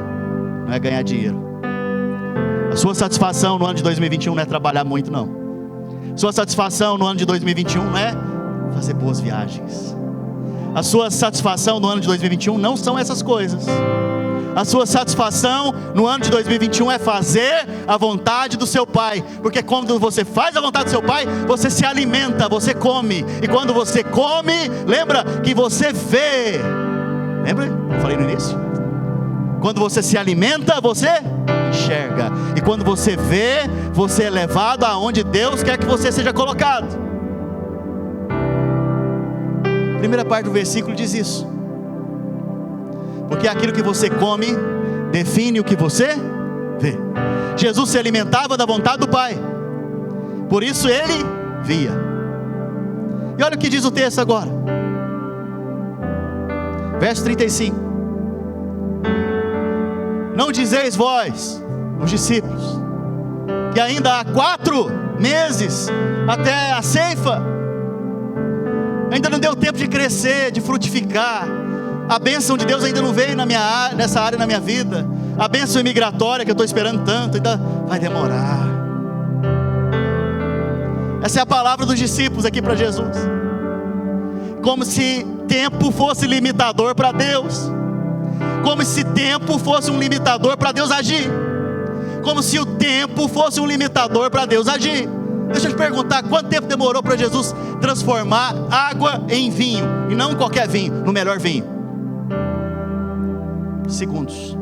não é ganhar dinheiro. A sua satisfação no ano de 2021 não é trabalhar muito, não. A sua satisfação no ano de 2021 não é fazer boas viagens. A sua satisfação no ano de 2021 não são essas coisas. A sua satisfação no ano de 2021 é fazer a vontade do seu Pai. Porque quando você faz a vontade do seu Pai, você se alimenta, você come. E quando você come, lembra que você vê. Lembra? Eu falei no início. Quando você se alimenta, você enxerga. E quando você vê, você é levado aonde Deus quer que você seja colocado. A primeira parte do versículo diz isso. Porque aquilo que você come define o que você vê. Jesus se alimentava da vontade do Pai, por isso ele via. E olha o que diz o texto agora, verso 35. Não dizeis vós, os discípulos, que ainda há 4 meses até a ceifa? Ainda não deu tempo de crescer, de frutificar. A bênção de Deus ainda não veio nessa área na minha vida. A bênção imigratória que eu estou esperando tanto, ainda vai demorar. Essa é a palavra dos discípulos aqui para Jesus. Como se tempo fosse limitador para Deus. Como se tempo fosse um limitador para Deus agir. Como se o tempo fosse um limitador para Deus agir. Deixa eu te perguntar, quanto tempo demorou para Jesus transformar água em vinho? E não qualquer vinho, no melhor vinho. Segundos.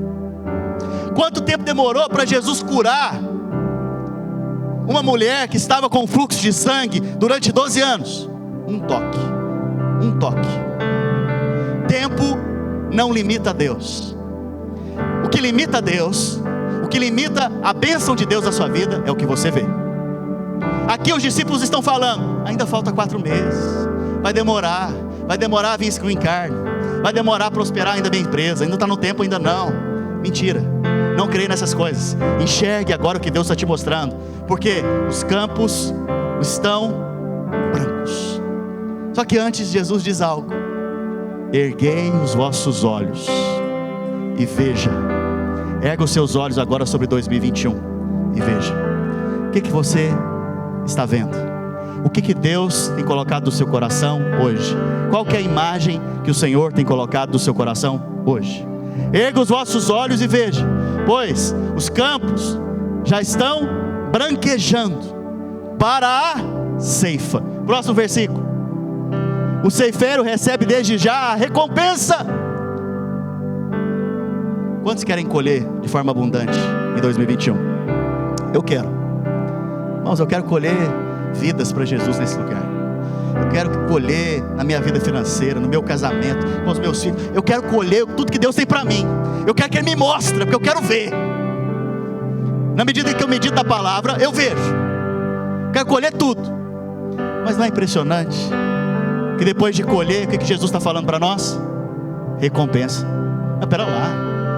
Quanto tempo demorou para Jesus curar uma mulher que estava com fluxo de sangue durante 12 anos? Um toque. Um toque. Tempo não limita Deus. O que limita Deus, o que limita a bênção de Deus na sua vida é o que você vê. Aqui os discípulos estão falando, ainda falta 4 meses, vai demorar a vir esse green card, vai demorar a prosperar ainda minha empresa, ainda está no tempo, ainda não. Mentira, não creia nessas coisas. Enxergue agora o que Deus está te mostrando, porque os campos estão brancos. Só que antes Jesus diz algo: erguei os vossos olhos e veja. Erga os seus olhos agora sobre 2021 e veja. O que você está vendo? O que Deus tem colocado no seu coração hoje? Qual que é a imagem que o Senhor tem colocado no seu coração hoje? Erga os vossos olhos e veja, pois os campos já estão branquejando para a ceifa. Próximo versículo. O ceifeiro recebe desde já a recompensa. Quantos querem colher de forma abundante em 2021? Eu quero. Irmãos, eu quero colher vidas para Jesus nesse lugar. Eu quero colher na minha vida financeira, no meu casamento, com os meus filhos. Eu quero colher tudo que Deus tem para mim. Eu quero que Ele me mostre, porque eu quero ver. Na medida que eu medito da palavra, eu vejo. Eu quero colher tudo. Mas não é impressionante que depois de colher, o que Jesus está falando para nós? Recompensa. Não, pera lá.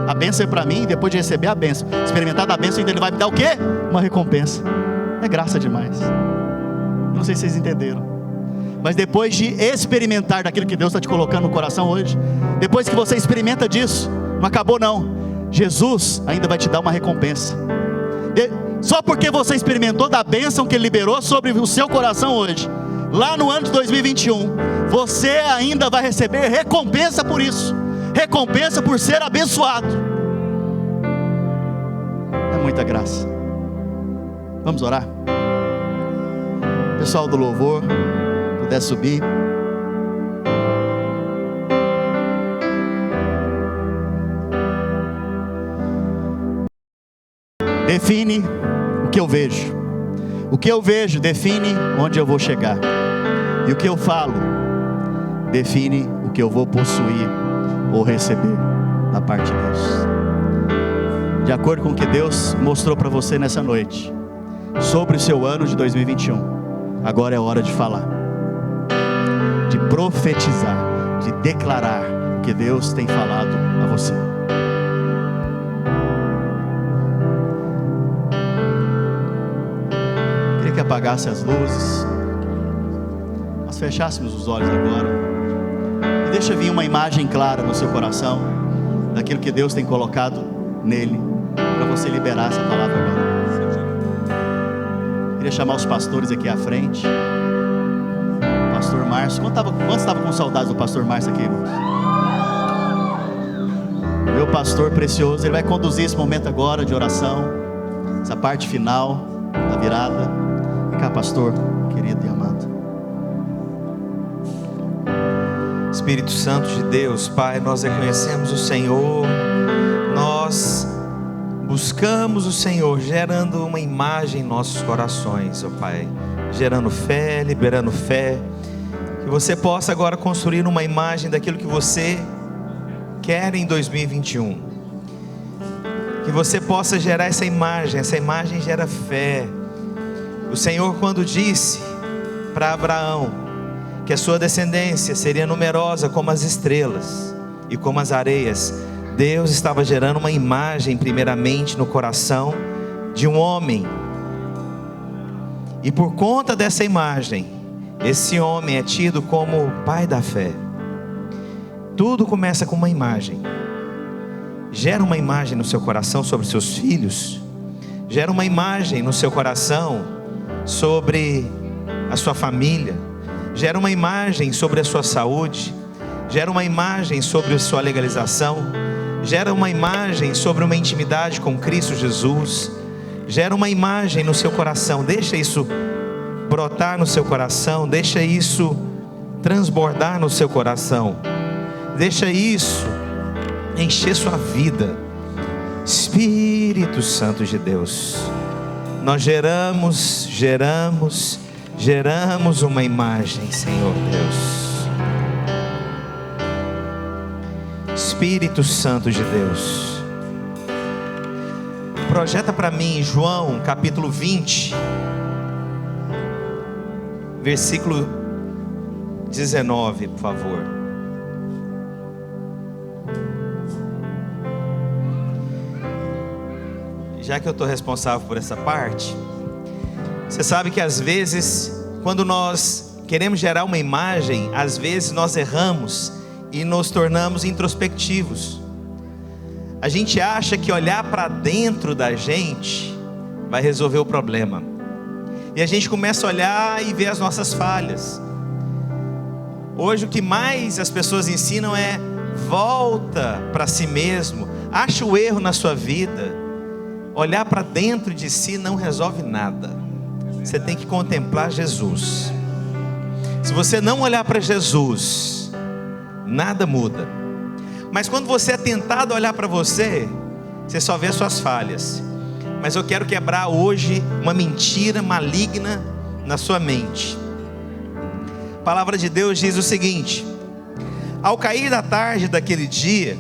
A bênção é para mim, e depois de receber a bênção, experimentar da bênção, ainda Ele vai me dar o quê? Uma recompensa. É graça demais. Não sei se vocês entenderam. Mas depois de experimentar daquilo que Deus está te colocando no coração hoje, depois que você experimenta disso, não acabou não. Jesus ainda vai te dar uma recompensa. Só porque você experimentou da bênção que Ele liberou sobre o seu coração hoje, lá no ano de 2021, você ainda vai receber recompensa por isso. Recompensa por ser abençoado. É muita graça. Vamos orar? Pessoal do louvor, puder subir. define o que eu vejo. O que eu vejo define onde eu vou chegar. E o que eu falo define o que eu vou possuir ou receber da parte de Deus. De acordo com o que Deus mostrou para você nessa noite, sobre o seu ano de 2021, agora é hora de falar, de profetizar, de declarar o que Deus tem falado a você. Queria que apagasse as luzes, nós fechássemos os olhos agora, e deixa vir uma imagem clara no seu coração, daquilo que Deus tem colocado nele, para você liberar essa palavra agora. Queria chamar os pastores aqui à frente. Pastor Márcio, quantos estavam com saudades do pastor Márcio aqui, irmãos? Meu pastor precioso, ele vai conduzir esse momento agora de oração, essa parte final da virada. Vem cá, pastor, querido e amado. Espírito Santo de Deus, Pai, nós reconhecemos o Senhor, nós buscamos o Senhor, gerando uma imagem em nossos corações, ó Pai, gerando fé, liberando fé, que você possa agora construir uma imagem daquilo que você quer em 2021, que você possa gerar essa imagem gera fé. O Senhor, quando disse para Abraão que a sua descendência seria numerosa como as estrelas e como as areias, Deus estava gerando uma imagem primeiramente no coração de um homem, e por conta dessa imagem, esse homem é tido como o pai da fé. Tudo começa com uma imagem. Gera uma imagem no seu coração sobre seus filhos, gera uma imagem no seu coração sobre a sua família, gera uma imagem sobre a sua saúde, gera uma imagem sobre a sua legalização, gera uma imagem sobre uma intimidade com Cristo Jesus, gera uma imagem no seu coração. Deixa isso brotar no seu coração, deixa isso transbordar no seu coração, deixa isso encher sua vida. Espírito Santo de Deus, nós geramos uma imagem, Senhor Deus. Espírito Santo de Deus, projeta para mim João capítulo 20, versículo 19, por favor. Já que eu estou responsável por essa parte, você sabe que às vezes, quando nós queremos gerar uma imagem, às vezes nós erramos e nos tornamos introspectivos. A gente acha que olhar para dentro da gente vai resolver o problema, e a gente começa a olhar e ver as nossas falhas. Hoje o que mais as pessoas ensinam é: volta para si mesmo, acha o erro na sua vida. Olhar para dentro de si não resolve nada. Você tem que contemplar Jesus. Se você não olhar para Jesus, nada muda. Mas quando você é tentado a olhar para você, você só vê as suas falhas. Mas eu quero quebrar hoje uma mentira maligna na sua mente. A palavra de Deus diz o seguinte: ao cair da tarde daquele dia,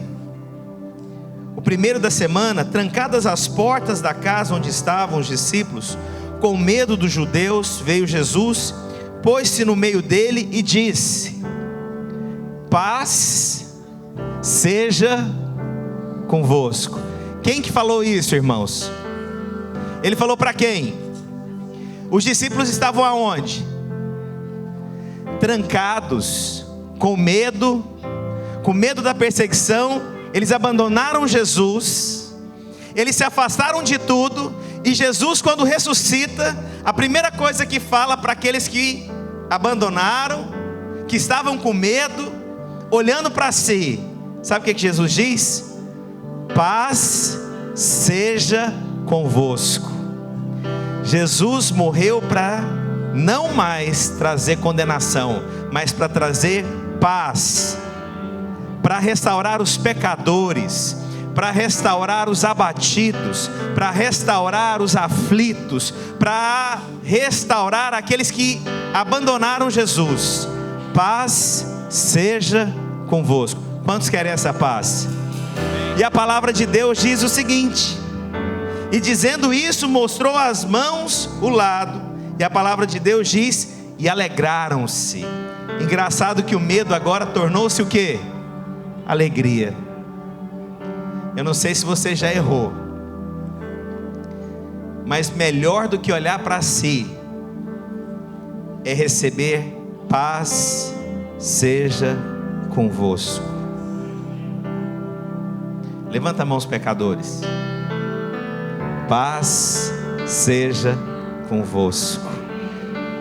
o primeiro da semana, trancadas as portas da casa onde estavam os discípulos, com medo dos judeus, veio Jesus, pôs-se no meio dele e disse: paz seja convosco. Quem que falou isso, irmãos? Ele falou para quem? Os discípulos estavam aonde? Trancados, com medo da perseguição. Eles abandonaram Jesus, eles se afastaram de tudo, e Jesus, quando ressuscita, a primeira coisa que fala para aqueles que abandonaram, que estavam com medo, olhando para si, sabe o que Jesus diz? Paz seja convosco. Jesus morreu para não mais trazer condenação, mas para trazer paz, para restaurar os pecadores, para restaurar os abatidos, para restaurar os aflitos, para restaurar aqueles que abandonaram Jesus. Paz seja convosco. Quantos querem essa paz? E a palavra de Deus diz o seguinte: e dizendo isso, mostrou as mãos, o lado. E a palavra de Deus diz: e alegraram-se. Engraçado que o medo agora tornou-se o quê? Alegria. Eu não sei se você já errou, mas melhor do que olhar para si é receber paz seja convosco. Levanta a mão os pecadores. Paz seja convosco.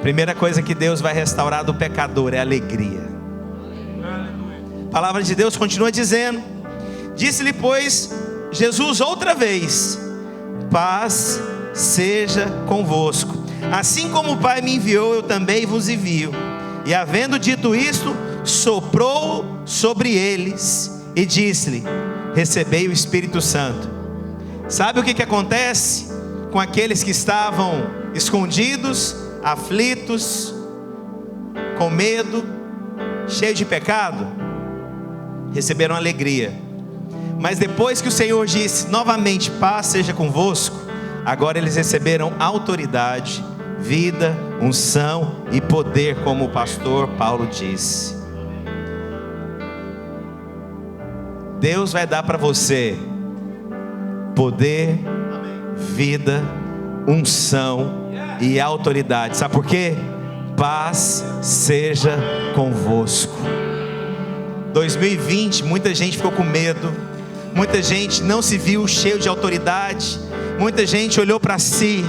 Primeira coisa que Deus vai restaurar do pecador é a alegria. A palavra de Deus continua dizendo: disse-lhe, pois, Jesus outra vez: paz seja convosco. Assim como o Pai me enviou, eu também vos envio. E havendo dito isto, soprou sobre eles e disse-lhe: recebei o Espírito Santo. Sabe o que acontece com aqueles que estavam escondidos, aflitos, com medo, cheios de pecado? Receberam alegria. Mas depois que o Senhor disse novamente: paz seja convosco, agora eles receberam autoridade, vida, unção e poder, como o pastor Paulo disse. Deus vai dar para você poder, vida, unção e autoridade. Sabe por quê? Paz seja convosco. 2020, muita gente ficou com medo, muita gente não se viu cheio de autoridade, muita gente olhou para si.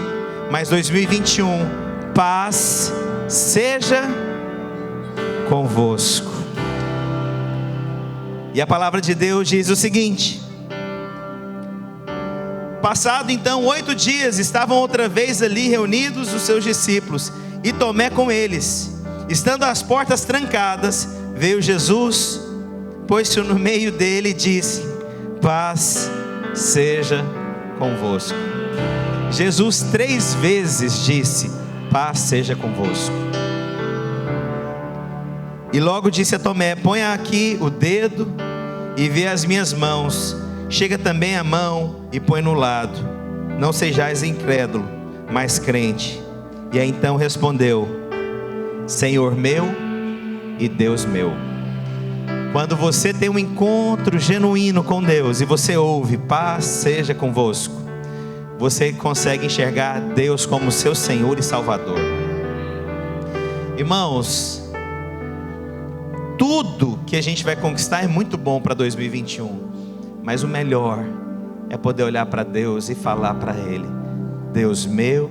Mas 2021, paz seja convosco. E a palavra de Deus diz o seguinte: passado então 8 dias, estavam outra vez ali reunidos os seus discípulos, e Tomé com eles. Estando as portas trancadas, veio Jesus, pôs-se no meio dele e disse: paz seja convosco. Jesus 3 vezes disse: paz seja convosco. E logo disse a Tomé: ponha aqui o dedo e vê as minhas mãos. Chega também a mão e põe no lado. Não sejais incrédulo, mas crente. E aí então respondeu: Senhor meu e Deus meu. Quando você tem um encontro genuíno com Deus e você ouve: paz seja convosco, você consegue enxergar Deus como seu Senhor e Salvador. Irmãos, tudo que a gente vai conquistar é muito bom para 2021, mas o melhor é poder olhar para Deus e falar para Ele: Deus meu,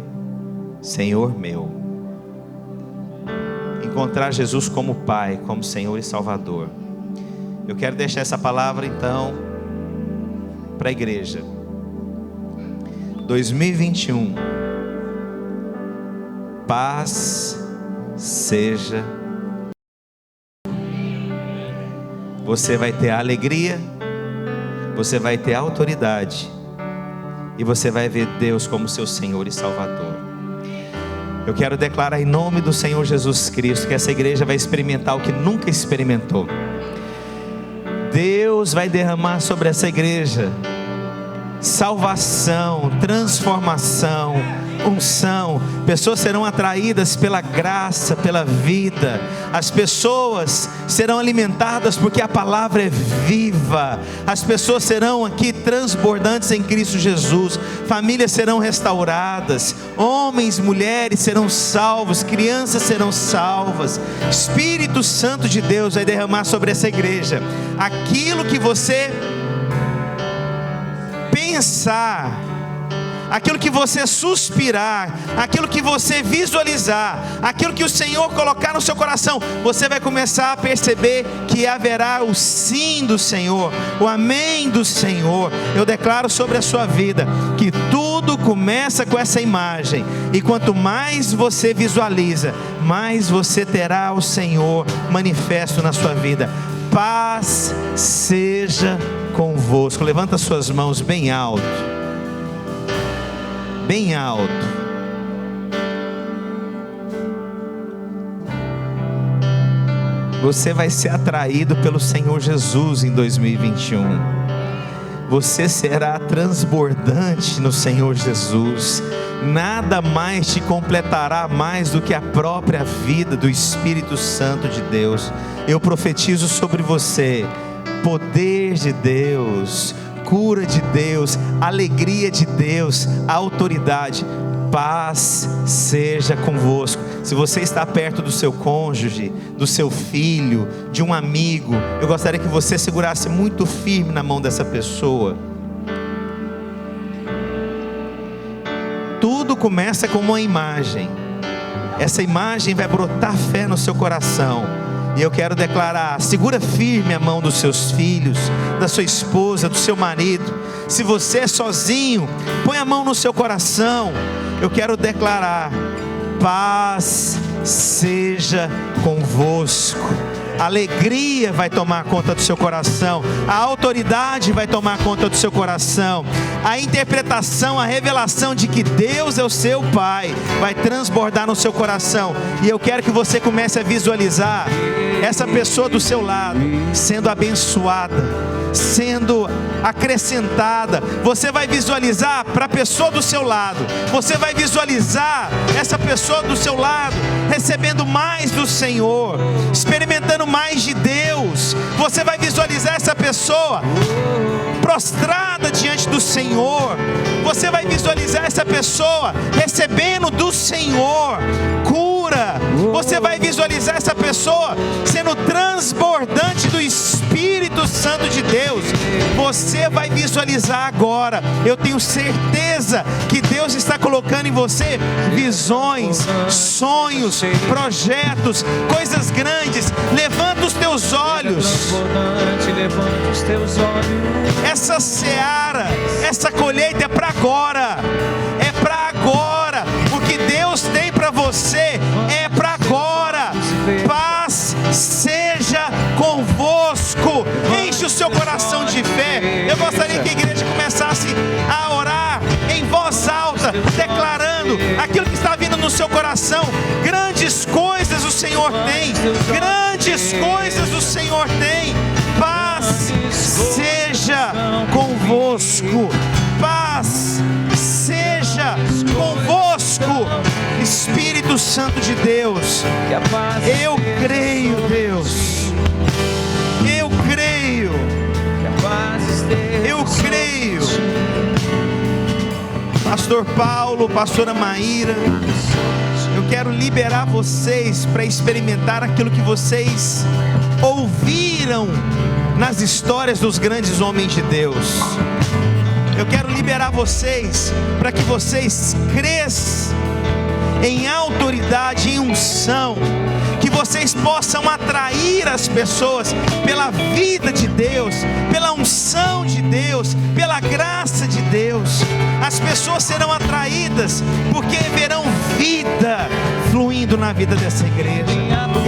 Senhor meu. Encontrar Jesus como Pai, como Senhor e Salvador. Eu quero deixar essa palavra então para a igreja. 2021, paz seja. Você vai ter alegria, você vai ter autoridade, e você vai ver Deus como seu Senhor e Salvador. Eu quero declarar em nome do Senhor Jesus Cristo que essa igreja vai experimentar o que nunca experimentou. Deus vai derramar sobre essa igreja salvação, transformação, unção. Pessoas serão atraídas pela graça, pela vida. As pessoas serão alimentadas porque a palavra é viva. As pessoas serão aqui transbordantes em Cristo Jesus. Famílias serão restauradas, homens, mulheres serão salvos, crianças serão salvas. Espírito Santo de Deus vai derramar sobre essa igreja aquilo que você pensar, aquilo que você suspirar, aquilo que você visualizar, aquilo que o Senhor colocar no seu coração, você vai começar a perceber que haverá o sim do Senhor, o amém do Senhor. Eu declaro sobre a sua vida que tudo começa com essa imagem, e quanto mais você visualiza, mais você terá o Senhor manifesto na sua vida. Paz seja convosco. Levanta suas mãos bem alto. Bem alto. Você vai ser atraído pelo Senhor Jesus em 2021. Você será transbordante no Senhor Jesus. Nada mais te completará mais do que a própria vida do Espírito Santo de Deus. Eu profetizo sobre você poder de Deus, cura de Deus, alegria de Deus, autoridade. Paz seja convosco. Se você está perto do seu cônjuge, do seu filho, de um amigo, eu gostaria que você segurasse muito firme na mão dessa pessoa. Tudo começa com uma imagem. Essa imagem vai brotar fé no seu coração. E eu quero declarar: segura firme a mão dos seus filhos, da sua esposa, do seu marido. Se você é sozinho, põe a mão no seu coração. Eu quero declarar: paz seja convosco. Alegria vai tomar conta do seu coração. A autoridade vai tomar conta do seu coração. A interpretação, a revelação de que Deus é o seu Pai vai transbordar no seu coração. E eu quero que você comece a visualizar essa pessoa do seu lado sendo abençoada, sendo acrescentada. Você vai visualizar para a pessoa do seu lado. Você vai visualizar essa pessoa do seu lado recebendo mais do Senhor, experimentando mais de Deus. Você vai visualizar essa pessoa prostrada diante do Senhor. Você vai visualizar essa pessoa recebendo do Senhor cura. Você vai visualizar essa pessoa sendo transbordante do Espírito Santo de Deus. Você vai visualizar agora. Eu tenho certeza que Deus está colocando em você visões, sonhos, projetos, coisas grandes. Levanta os teus olhos. Essa seara, essa colheita é para agora. É para agora. O que Deus tem para você é para agora. Paz seja convosco. Enche o seu coração de fé. Eu gostaria que a igreja começasse a orar em voz alta, declarando aquilo que está vindo no seu coração. Grandes coisas o Senhor tem. Grandes coisas o Senhor tem. Paz seja convosco. Paz seja convosco. Espírito Santo de Deus, eu creio, Deus. Eu creio. Eu creio. Pastor Paulo, pastora Maíra, eu quero liberar vocês para experimentar aquilo que vocês ouviram nas histórias dos grandes homens de Deus. Eu quero liberar vocês para que vocês cresçam em autoridade, em unção, que vocês possam atrair as pessoas pela vida de Deus, pela unção de Deus, pela graça de Deus. As pessoas serão atraídas porque verão vida fluindo na vida dessa igreja.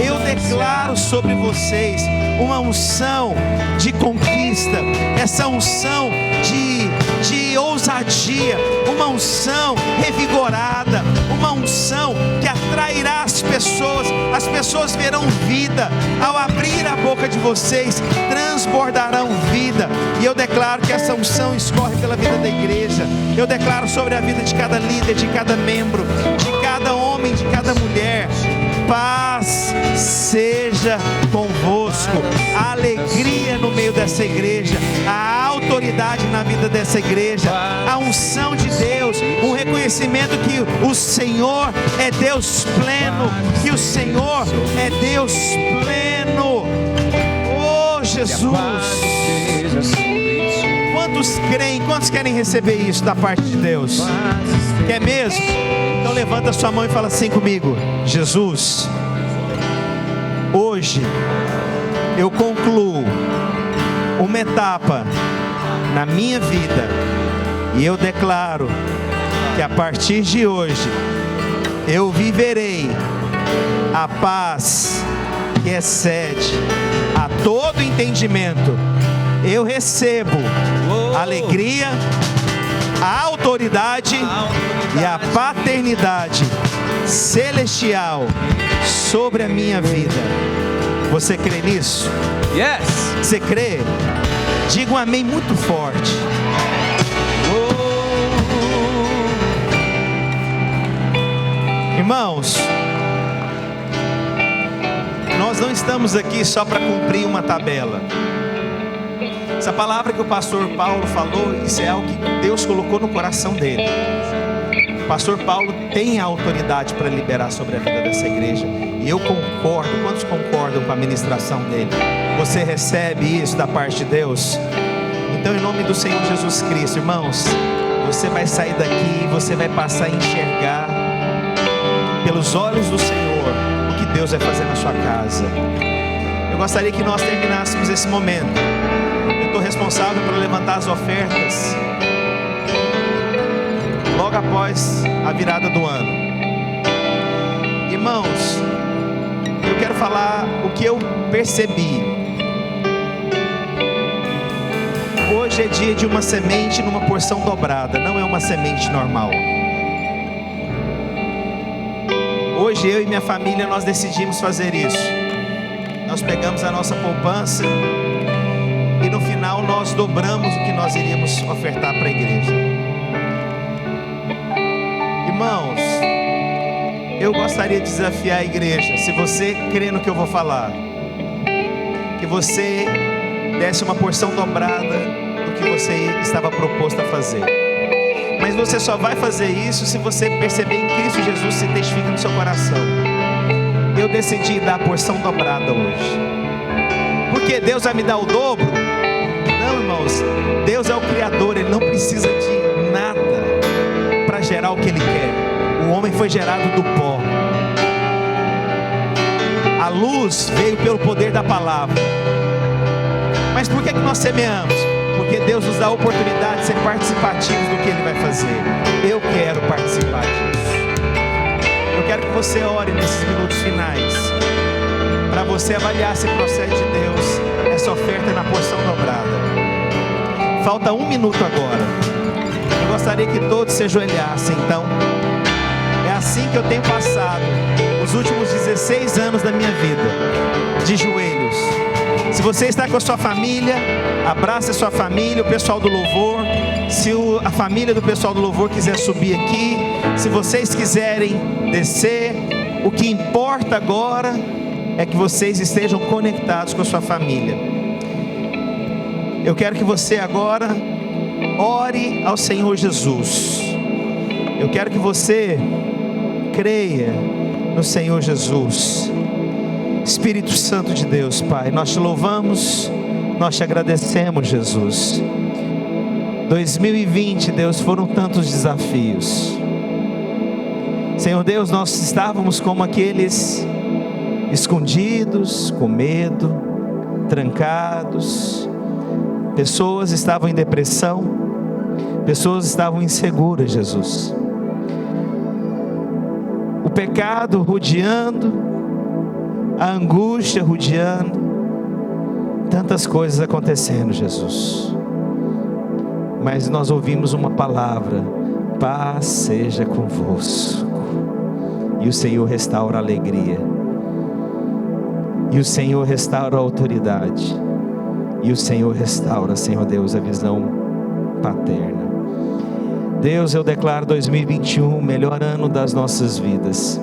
Eu declaro sobre vocês uma unção de conquista, essa unção de ousadia, uma unção revigorada, uma unção que atrairá as pessoas verão vida, ao abrir a boca de vocês, transbordarão vida, e eu declaro que essa unção escorre pela vida da igreja. Eu declaro sobre a vida de cada líder, de cada membro, de cada homem, de cada mulher: paz seja convosco, a alegria no meio dessa igreja, a autoridade na vida dessa igreja, a unção de Deus, um reconhecimento que o Senhor é Deus pleno, que o Senhor é Deus pleno. Oh Jesus, quantos creem, quantos querem receber isso da parte de Deus? Quer mesmo? Então levanta sua mão e fala assim comigo: Jesus, hoje eu concluo uma etapa na minha vida, e eu declaro que a partir de hoje eu viverei a paz que excede a todo entendimento, eu recebo a alegria, a autoridade e a paternidade celestial sobre a minha vida. Você crê nisso? Yes. Você crê? Diga um amém muito forte. Irmãos, nós não estamos aqui só para cumprir uma tabela. Essa palavra que o pastor Paulo falou, isso é algo que Deus colocou no coração dele. O pastor Paulo tem a autoridade para liberar sobre a vida dessa igreja. E eu concordo. Quantos concordam com a ministração dele? Você recebe isso da parte de Deus? Então, em nome do Senhor Jesus Cristo, irmãos, você vai sair daqui e você vai passar a enxergar pelos olhos do Senhor o que Deus vai fazer na sua casa. Eu gostaria que nós terminássemos esse momento. Eu estou responsável por levantar as ofertas logo após a virada do ano. Irmãos, eu quero falar o que eu percebi. Hoje é dia de uma semente numa porção dobrada, não é uma semente normal. Hoje eu e minha família nós decidimos fazer isso. Nós pegamos a nossa poupança e no final nós dobramos o que nós iríamos ofertar para a igreja. Irmãos, eu gostaria de desafiar a igreja, se você crê no que eu vou falar, que você desse uma porção dobrada do que você estava proposto a fazer. Mas você só vai fazer isso se você perceber em Cristo Jesus se testifica no seu coração. Eu decidi dar a porção dobrada hoje. Porque Deus vai me dar o dobro? Não, irmãos. Deus é o Criador, Ele não precisa de nada para gerar o que Ele quer. O homem foi gerado do pó. A luz veio pelo poder da palavra. Mas por que nós semeamos? Porque Deus nos dá a oportunidade de ser participativos do que Ele vai fazer. Eu quero participar disso. Eu quero que você ore nesses minutos finais, para você avaliar se procede de Deus essa oferta na porção dobrada. Falta 1 minuto agora. Eu gostaria que todos se ajoelhassem. Então, é assim que eu tenho passado os últimos 16 anos da minha vida, de joelhos. Se você está com a sua família, abrace a sua família, o pessoal do louvor. Se a família do pessoal do louvor quiser subir aqui, se vocês quiserem descer, o que importa agora é que vocês estejam conectados com a sua família. Eu quero que você agora ore ao Senhor Jesus. Eu quero que você creia no Senhor Jesus. Espírito Santo de Deus, Pai, nós te louvamos, nós te agradecemos, Jesus. 2020, Deus, foram tantos desafios. Senhor Deus, nós estávamos como aqueles escondidos, com medo, trancados. Pessoas estavam em depressão, pessoas estavam inseguras, Jesus. O pecado rodeando, a angústia rodeando, tantas coisas acontecendo, Jesus. Mas nós ouvimos uma palavra: paz seja convosco. E o Senhor restaura a alegria, e o Senhor restaura a autoridade, e o Senhor restaura, Senhor Deus, a visão paterna. Deus, eu declaro 2021 o melhor ano das nossas vidas.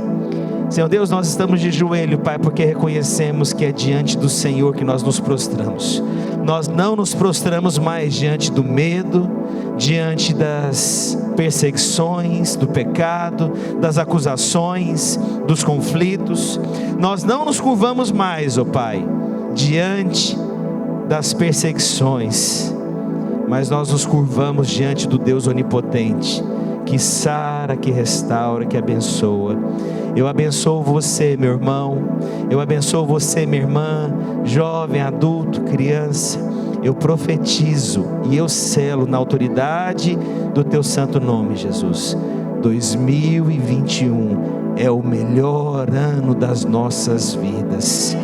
Senhor Deus, nós estamos de joelho, Pai, porque reconhecemos que é diante do Senhor que nós nos prostramos. Nós não nos prostramos mais diante do medo, diante das perseguições, do pecado, das acusações, dos conflitos. Nós não nos curvamos mais, ó Pai, diante das perseguições, mas nós nos curvamos diante do Deus onipotente, que sara, que restaura, que abençoa. Eu abençoo você, meu irmão. Eu abençoo você, minha irmã, jovem, adulto, criança. Eu profetizo e eu selo na autoridade do teu santo nome, Jesus. 2021 é o melhor ano das nossas vidas.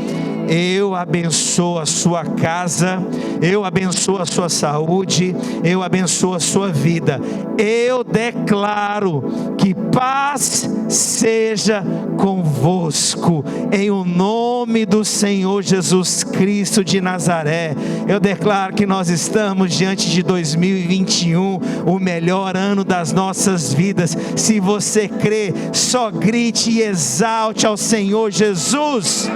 Eu abençoo a sua casa, eu abençoo a sua saúde, eu abençoo a sua vida. Eu declaro que paz seja convosco, em o nome do Senhor Jesus Cristo de Nazaré. Eu declaro que nós estamos diante de 2021, o melhor ano das nossas vidas. Se você crê, só grite e exalte ao Senhor Jesus.